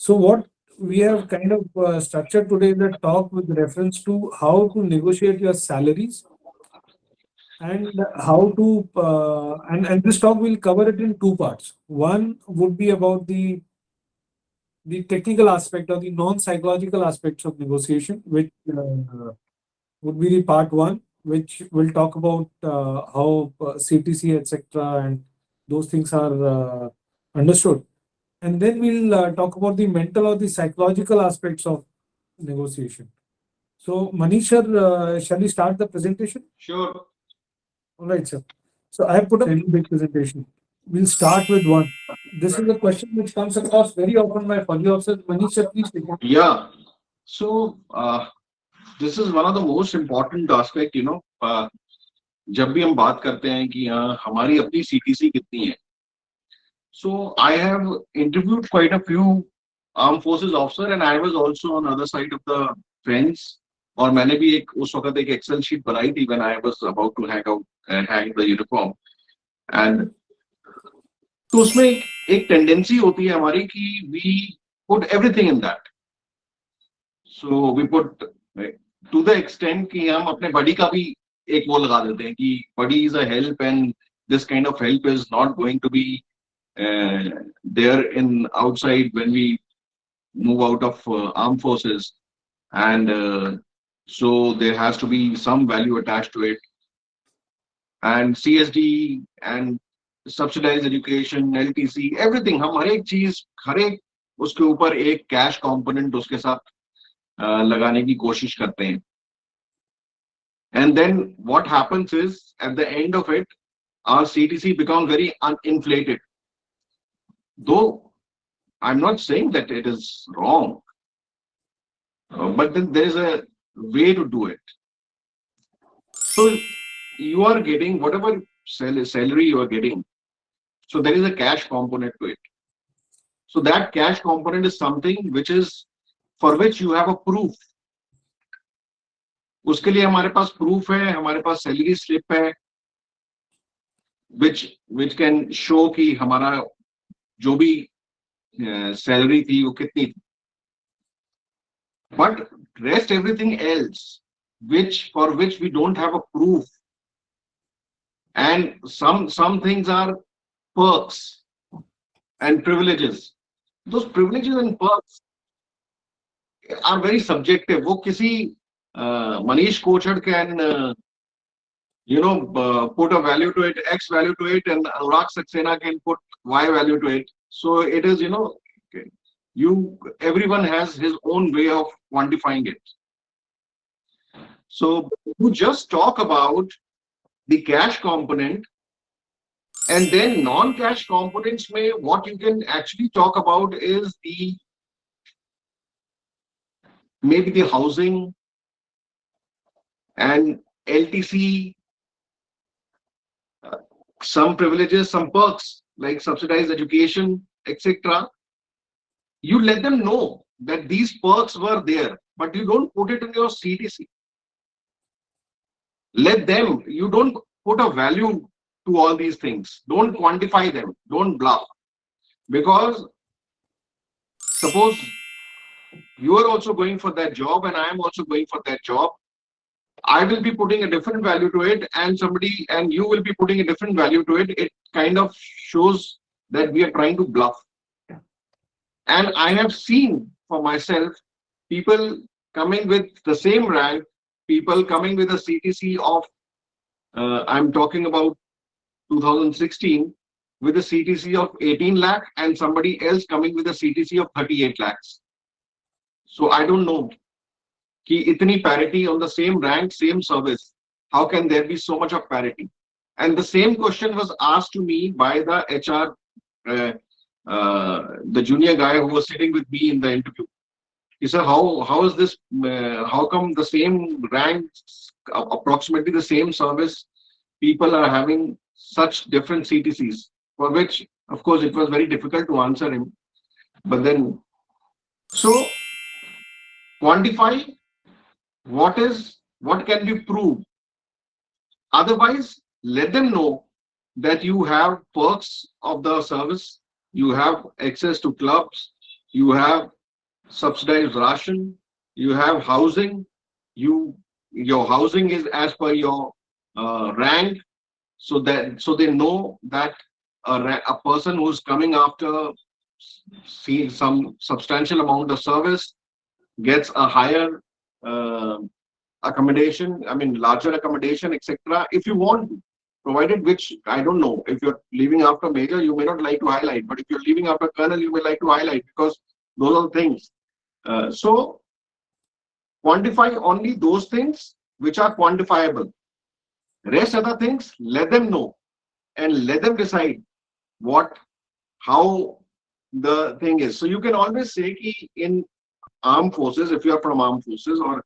So what we have kind of structured today is a talk with reference to how to negotiate your salaries and how to and this talk will cover it in two parts. One would be about the technical aspect or the non-psychological aspects of negotiation, which would be the part one, which will talk about how CTC, etc., and those things are understood. And then we'll talk about the mental or the psychological aspects of negotiation. So, Manish, sir, shall we start the presentation? Sure. All right, sir. So, I have put a really big presentation. We'll start with one. This is a question which comes across very often by policy officers. Manish, sir, please take it. Yeah. So this is one of the most important aspect. जब भी हम बात करते हैं कि हमारी अपनी CTC कितनी है. So I have interviewed quite a few armed forces officer and I was also on other side of the fence. और मैंने भी एक उस वक्त एक एक्सेल शीट बनाई थी when I was about to hang the uniform. And तो उसमें एक टेंडेंसी होती है हमारी कि we put everything in that. So we put to the extent कि हम अपने बॉडी का भी एक वो लगा देते हैं कि body is a help and this kind of help is not going to be there in outside when we move out of armed forces, and so there has to be some value attached to it, and CSD and subsidized education, LTC, everything. हम हर एक चीज हर एक उसके ऊपर एक cash component उसके साथ लगाने की कोशिश करते हैं. And then what happens is at the end of it our CTC becomes very uninflated. Though I'm not saying that it is wrong, but then there is a way to do it. So you are getting whatever salary you are getting. So there is a cash component to it. So that cash component is something which is for which you have a proof. उसके लिए हमारे पास proof है, हमारे पास salary slip है, which can show कि हमारा जो भी सैलरी थी वो कितनी थी. But rest everything else for which we don't have a proof, and some things are perks and privileges. Those privileges and perks are very subjective. वो किसी Manish Kochhar can put a value to it, X value to it, and Anurag Saxena can put Y value to it. So it is, everyone has his own way of quantifying it. So you just talk about the cash component, and then non-cash components may what you can actually talk about is maybe the housing and LTC, some privileges, some perks like subsidized education, etc. You let them know that these perks were there, but you don't put it in your CTC. Let them, you don't put a value to all these things. Don't quantify them. Don't bluff. Because suppose you are also going for that job and I am also going for that job. I will be putting a different value to it, and you will be putting a different value to it. It kind of shows that we are trying to bluff. And I have seen for myself people coming with the same rank, people coming with a CTC of, I'm talking about 2016, with a CTC of 18 lakh and somebody else coming with a CTC of 38 lakhs. So I don't know. Ki itni parity on the same rank, same service. How can there be so much of parity? And the same question was asked to me by the HR, the junior guy who was sitting with me in the interview. He said, how is this? How come the same rank, approximately the same service, people are having such different CTCs? For which, of course, it was very difficult to answer him. But then, so quantify what can be proved. Otherwise, let them know that you have perks of the service, you have access to clubs, you have subsidized ration, you have housing, you your housing is as per your rank, so they know that a person who's coming after see some substantial amount of service gets a higher uh, accommodation, I mean larger accommodation, etc. If you want to, provided, which I don't know, if you're leaving after major, you may not like to highlight, but if you're leaving after colonel, you may like to highlight because those are the things. So quantify only those things which are quantifiable. Rest other things, let them know and let them decide what, how the thing is. So you can always say ki in armed forces, if you are from armed forces, or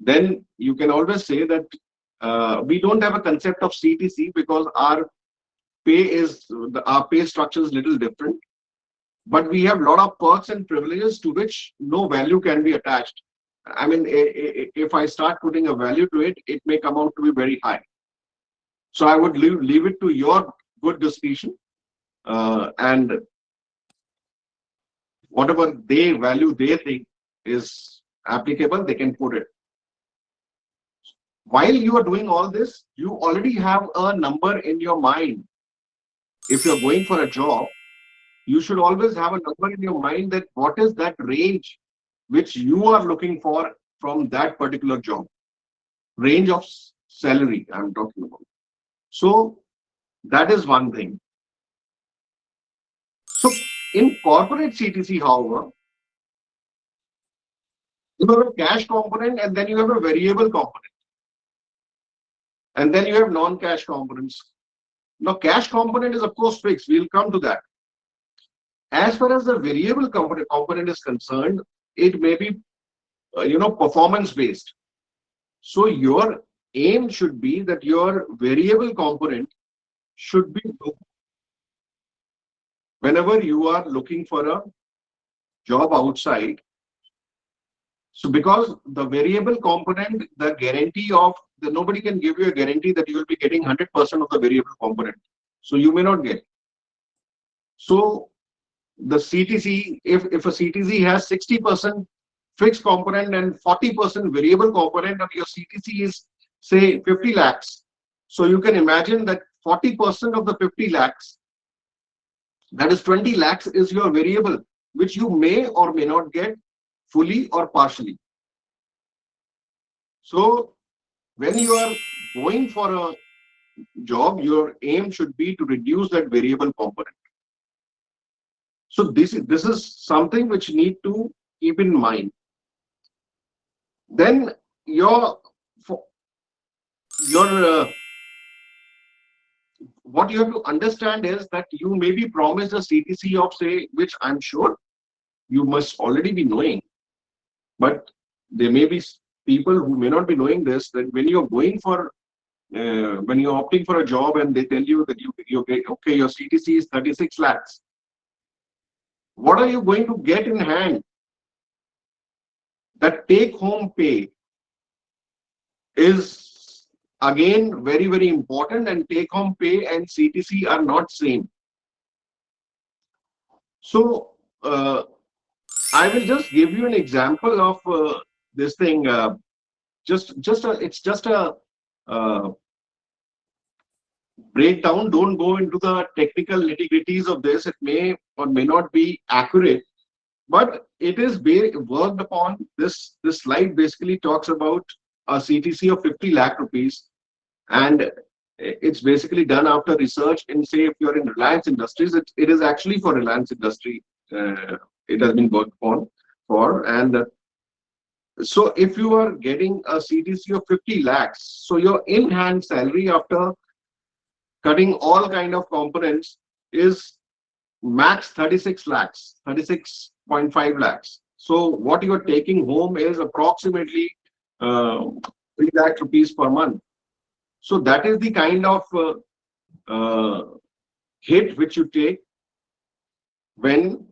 then you can always say that we don't have a concept of CTC because our pay structure is little different, but we have a lot of perks and privileges to which no value can be attached. I mean, if I start putting a value to it, it may come out to be very high. So I would leave it to your good discretion, and whatever they value they think is applicable, they can put it. While you are doing all this, you already have a number in your mind. If you're going for a job, you should always have a number in your mind that what is that range which you are looking for from that particular job. Range of salary I'm talking about. So that is one thing. So in corporate CTC, however, you have a cash component and then you have a variable component. And then you have non-cash components. Now, cash component is of course fixed. We'll come to that. As far as the variable component is concerned, it may be performance based. So your aim should be that your variable component should be low whenever you are looking for a job outside. So because the variable component, the guarantee of nobody can give you a guarantee that you will be getting 100% of the variable component. So you may not get. So the CTC, if a CTC has 60% fixed component and 40% variable component, and your CTC is say 50 lakhs. So you can imagine that 40% of the 50 lakhs, that is 20 lakhs, is your variable, which you may or may not get fully or partially. So when you are going for a job, your aim should be to reduce that variable component. So this is something which you need to keep in mind. Then your what you have to understand is that you may be promised a CTC of, say, which I'm sure you must already be knowing, but there may be people who may not be knowing this, that when you're going for when you're opting for a job and they tell you that you get, okay, your CTC is 36 lakhs. What are you going to get in hand? That take home pay is again very, very important, and take home pay and CTC are not same. So I will just give you an example of this thing. It's just a breakdown. Don't go into the technical nitty-gritties of this. It may or may not be accurate, but it is worked upon. This slide basically talks about a CTC of 50 lakh rupees, and it's basically done after research in, say, if you're in Reliance Industries, it is actually for Reliance Industry. It has been worked upon for, and so if you are getting a CTC of 50 lakhs, so your in-hand salary after cutting all kind of components is max 36 lakhs, 36.5 lakhs. So what you are taking home is approximately 3 lakh rupees per month. So that is the kind of hit which you take when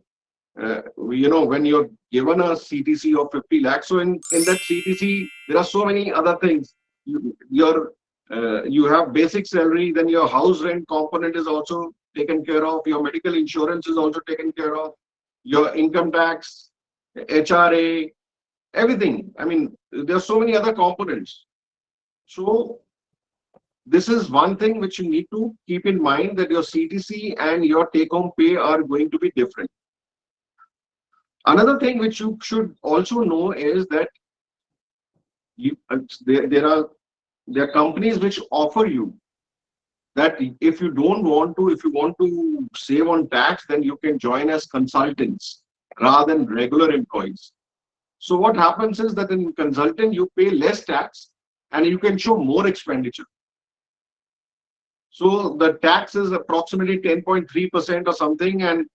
when you're given a CTC of 50 lakhs. So in that CTC, there are so many other things. You have basic salary, then your house rent component is also taken care of, your medical insurance is also taken care of, your income tax, HRA, everything. I mean, there are so many other components. So this is one thing which you need to keep in mind, that your CTC and your take home pay are going to be different. Another thing which you should also know is that you, there are companies which offer you that if you don't want to, if you want to save on tax, then you can join as consultants rather than regular employees. So what happens is that in consultant you pay less tax and you can show more expenditure. So the tax is approximately 10.3% or something, and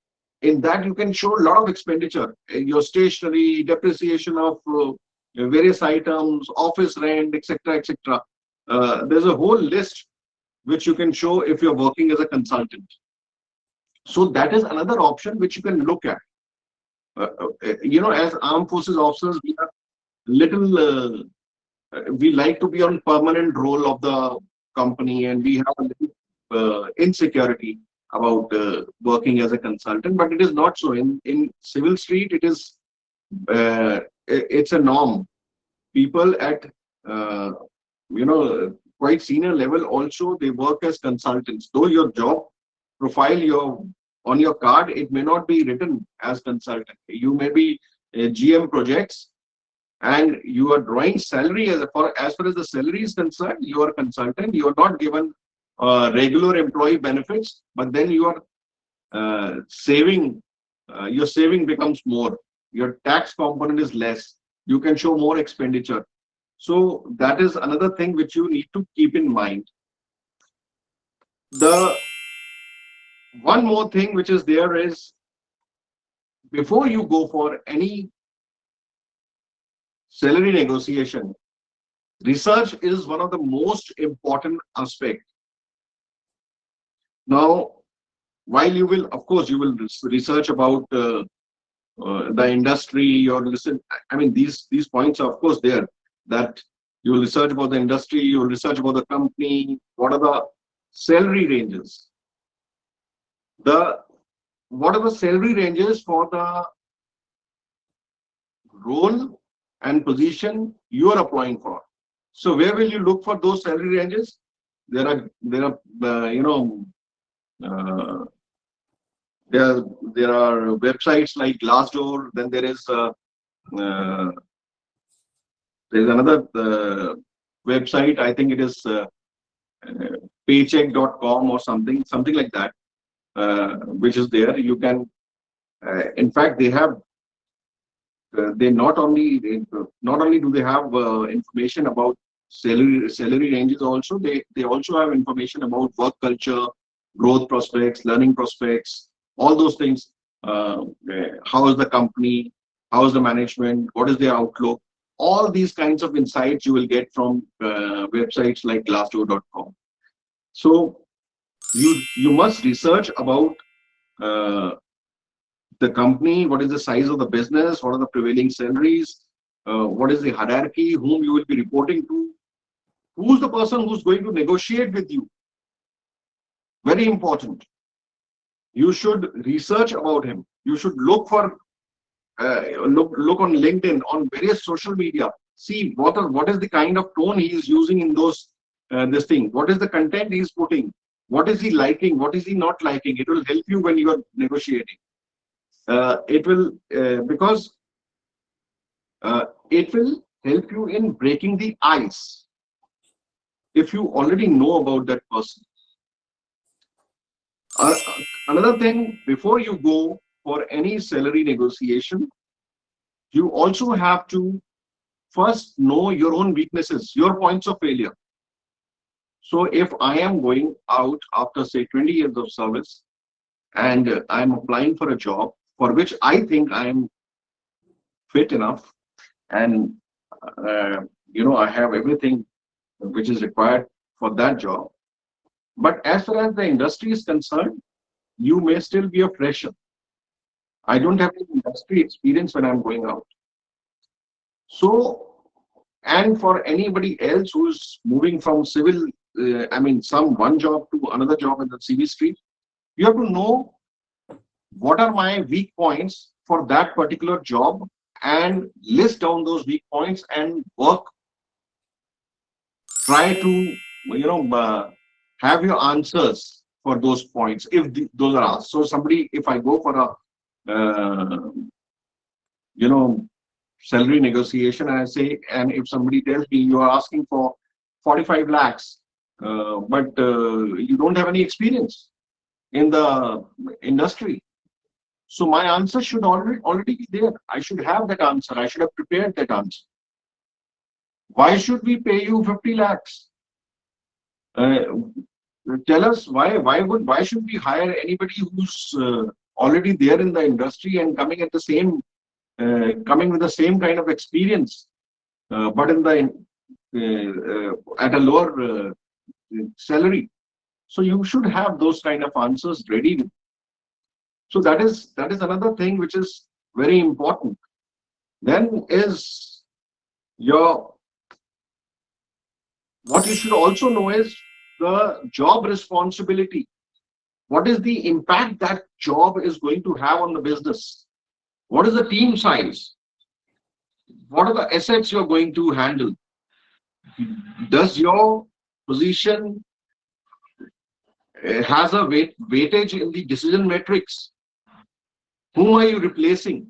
in that you can show a lot of expenditure. Your stationery, depreciation of various items, office rent, etc., etc. There's a whole list which you can show if you're working as a consultant. So that is another option which you can look at. As armed forces officers, we are little. We like to be on permanent role of the company, and we have a little insecurity about working as a consultant. But it is not so. In civil street, it is it's a norm. People at uh, quite senior level also, they work as consultants. Though your job profile, your on your card, it may not be written as consultant. You may be GM projects, and you are drawing salary as far as the salary is concerned. You are a consultant. You are not given regular employee benefits, but then you are saving. Your saving becomes more. Your tax component is less. You can show more expenditure. So that is another thing which you need to keep in mind. The one more thing which is there is, before you go for any salary negotiation, research is one of the most important aspects. Now, while you will, of course, you will research about the industry, or listen. I mean, these points are of course there, that you will research about the industry, you will research about the company, what are the salary ranges, the what are the salary ranges for the role and position you are applying for. So where will you look for those salary ranges? There are uh, there are websites like Glassdoor. Then uh, there is another website. I think it is paycheck.com or something like that, which is there. You can, in fact, they have. They not only do they have information about salary ranges. Also, they also have information about work culture, growth prospects, learning prospects, all those things. How is the company? How is the management? What is their outlook? All these kinds of insights you will get from websites like Glassdoor.com. So you must research about uh, the company, what is the size of the business, what are the prevailing salaries, what is the hierarchy, whom you will be reporting to, who's the person who's going to negotiate with you. Very important. You should research about him. You should look for look on LinkedIn, on various social media. See what is the kind of tone he is using in those this thing. What is the content he is putting? What is he liking? What is he not liking? It will help you when you are negotiating. It will because it will help you in breaking the ice if you already know about that person. Uh, Another thing, before you go for any salary negotiation, you also have to first know your own weaknesses, your points of failure. So if I am going out after say 20 years of service, and I'm applying for a job for which I think I am fit enough, and I have everything which is required for that job. But as far as the industry is concerned, you may still be a fresher. I don't have any industry experience when I'm going out. So, and for anybody else who's moving from civil, some one job to another job in the civil street, you have to know what are my weak points for that particular job and list down those weak points and work, try to have your answers for those points if those are asked. So somebody, if I go for a you know salary negotiation and I say, and if somebody tells me you are asking for 45 lakhs, but you don't have any experience in the industry, so my answer should already be there. I should have that answer. I should have prepared that answer. Why should we pay you 50 lakhs? Uh, Tell us why should we hire anybody who's already there in the industry and coming with the same kind of experience, but in the at a lower salary. So you should have those kind of answers ready. So that is another thing which is very important. Then is your what you should also know is the job responsibility. What is the impact that job is going to have on the business? What is the team size? What are the assets you're going to handle? Does your position has a weightage in the decision matrix? Whom are you replacing?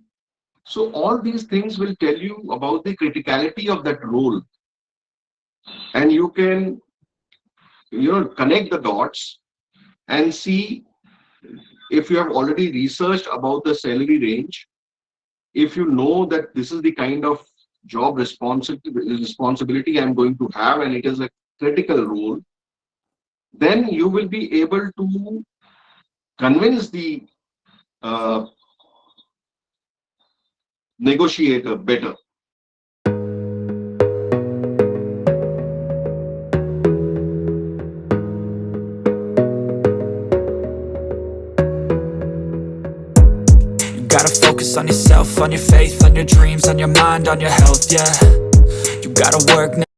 So all these things will tell you about the criticality of that role, and you can connect the dots and see if you have already researched about the salary range. If you know that this is the kind of job responsibility I'm going to have and it is a critical role, then you will be able to convince the uh, negotiator better. You gotta focus on yourself, on your faith, on your dreams, on your mind, on your health, yeah. You gotta work